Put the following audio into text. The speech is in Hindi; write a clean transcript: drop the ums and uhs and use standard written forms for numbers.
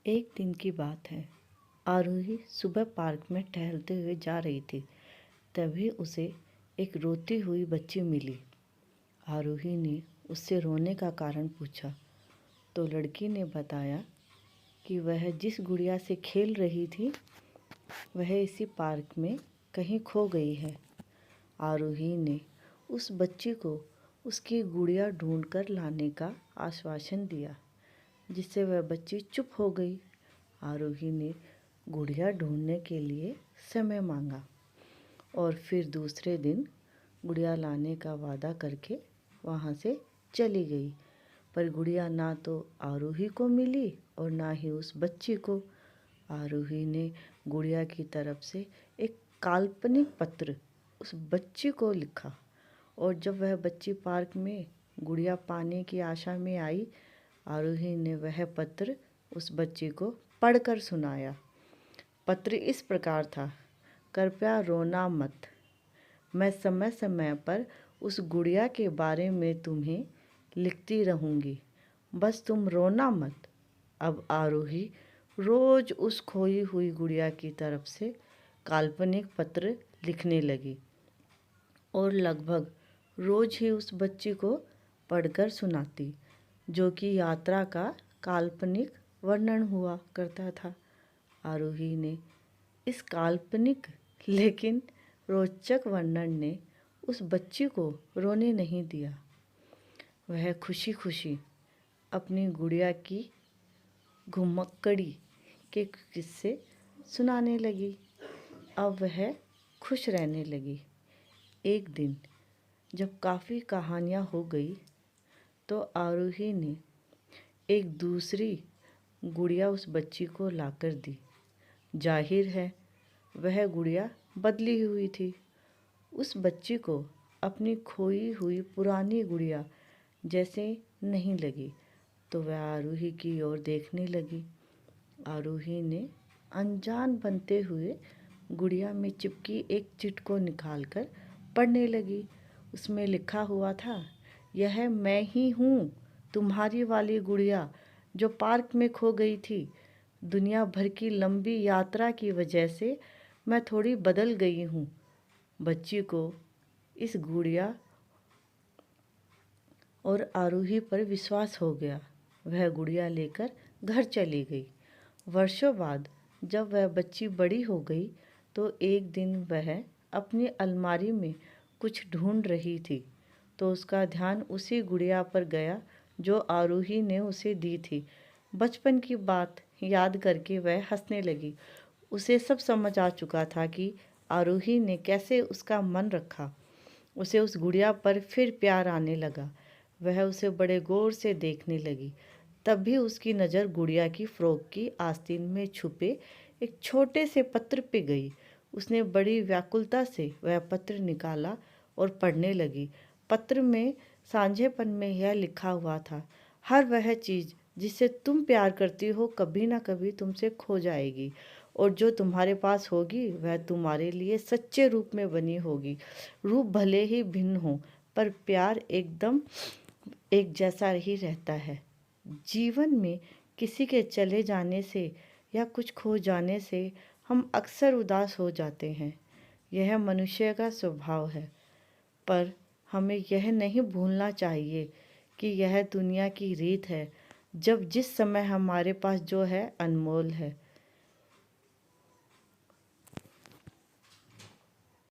एक दिन की बात है। आरोही सुबह पार्क में टहलते हुए जा रही थी। तभी उसे एक रोती हुई बच्ची मिली। आरोही ने उससे रोने का कारण पूछा तो लड़की ने बताया कि वह जिस गुड़िया से खेल रही थी वह इसी पार्क में कहीं खो गई है। आरोही ने उस बच्ची को उसकी गुड़िया ढूंढकर लाने का आश्वासन दिया, जिससे वह बच्ची चुप हो गई। आरोही ने गुड़िया ढूंढने के लिए समय मांगा और फिर दूसरे दिन गुड़िया लाने का वादा करके वहाँ से चली गई। पर गुड़िया ना तो आरोही को मिली और ना ही उस बच्ची को। आरोही ने गुड़िया की तरफ से एक काल्पनिक पत्र उस बच्ची को लिखा और जब वह बच्ची पार्क में गुड़िया पाने की आशा में आई, आरोही ने वह पत्र उस बच्ची को पढ़कर सुनाया। पत्र इस प्रकार था: कृपया रोना मत, मैं समय समय पर उस गुड़िया के बारे में तुम्हें लिखती रहूँगी, बस तुम रोना मत। अब आरोही रोज उस खोई हुई गुड़िया की तरफ से काल्पनिक पत्र लिखने लगी और लगभग रोज ही उस बच्ची को पढ़कर सुनाती, जो कि यात्रा का काल्पनिक वर्णन हुआ करता था। आरोही ने इस काल्पनिक लेकिन रोचक वर्णन ने उस बच्ची को रोने नहीं दिया। वह खुशी खुशी अपनी गुड़िया की घुमक्कड़ी के किस्से सुनाने लगी। अब वह खुश रहने लगी। एक दिन जब काफ़ी कहानियाँ हो गई तो आरोही ने एक दूसरी गुड़िया उस बच्ची को लाकर दी। जाहिर है वह गुड़िया बदली हुई थी। उस बच्ची को अपनी खोई हुई पुरानी गुड़िया जैसे नहीं लगी तो वह आरोही की ओर देखने लगी। आरोही ने अनजान बनते हुए गुड़िया में चिपकी एक चिट को निकालकर पढ़ने लगी। उसमें लिखा हुआ था, यह मैं ही हूँ, तुम्हारी वाली गुड़िया जो पार्क में खो गई थी। दुनिया भर की लंबी यात्रा की वजह से मैं थोड़ी बदल गई हूँ। बच्ची को इस गुड़िया और आरोही पर विश्वास हो गया। वह गुड़िया लेकर घर चली गई। वर्षों बाद जब वह बच्ची बड़ी हो गई तो एक दिन वह अपनी अलमारी में कुछ ढूंढ रही थी तो उसका ध्यान उसी गुड़िया पर गया जो आरोही ने उसे दी थी। बचपन की बात याद करके वह हंसने लगी। उसे सब समझ आ चुका था कि आरोही ने कैसे उसका मन रखा। उसे उस गुड़िया पर फिर प्यार आने लगा। वह उसे बड़े गौर से देखने लगी। तब भी उसकी नज़र गुड़िया की फ्रॉक की आस्तीन में छुपे एक छोटे से पत्र पे गई। उसने बड़ी व्याकुलता से वह पत्र निकाला और पढ़ने लगी। पत्र में साझेपन में यह लिखा हुआ था, हर वह चीज़ जिससे तुम प्यार करती हो कभी ना कभी तुमसे खो जाएगी और जो तुम्हारे पास होगी वह तुम्हारे लिए सच्चे रूप में बनी होगी। रूप भले ही भिन्न हो पर प्यार एकदम एक जैसा ही रहता है। जीवन में किसी के चले जाने से या कुछ खो जाने से हम अक्सर उदास हो जाते हैं। यह मनुष्य का स्वभाव है, पर हमें यह नहीं भूलना चाहिए कि यह दुनिया की रीत है। जब जिस समय हमारे पास जो है अनमोल है।